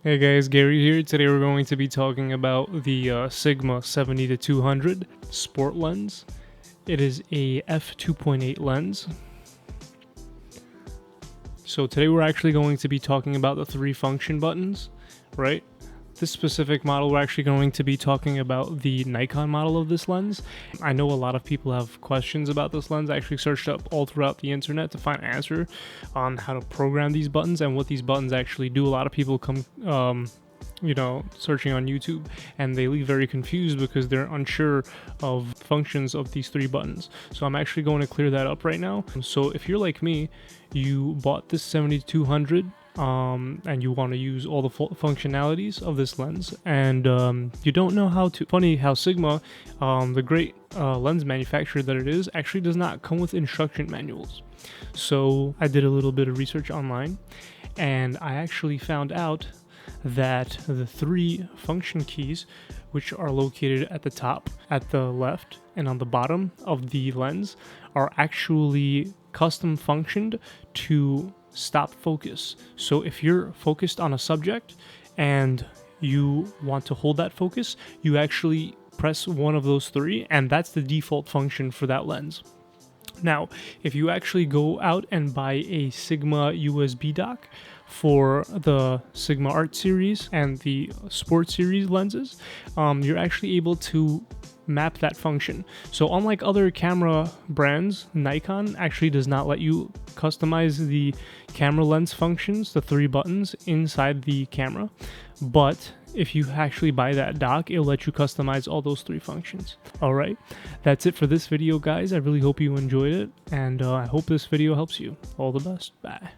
Hey guys, Gary here. Today we're going to be talking about the Sigma 70-200 Sport lens. It is a f2.8 lens. So today we're actually going to be talking about the 3 function buttons, right? This specific model, we're actually going to be talking about the Nikon model of this lens. I know a lot of people have questions about this lens. I actually searched up all throughout the internet to find an answer on how to program these buttons and what these buttons actually do. A lot of people come searching on YouTube, and they leave very confused because they're unsure of functions of these 3 buttons. So I'm actually going to clear that up right now. So if you're like me, you bought this 70-200 and you want to use all the functionalities of this lens, and you don't know how to. Funny how Sigma, the great lens manufacturer that it is, actually does not come with instruction manuals. So I did a little bit of research online, and I actually found out that the 3 function keys, which are located at the top, at the left, and on the bottom of the lens, are actually custom functioned to stop focus. So if you're focused on a subject and you want to hold that focus, you actually press one of those 3, and that's the default function for that lens. Now, if you actually go out and buy a Sigma USB dock for the Sigma Art series and the Sport series lenses, you're actually able to map that function. So unlike other camera brands, Nikon actually does not let you customize the camera lens functions, the 3 buttons inside the camera, but if you actually buy that dock, it'll let you customize all those 3 functions. Alright, that's it for this video, guys. I really hope you enjoyed it, and I hope this video helps you. All the best. Bye.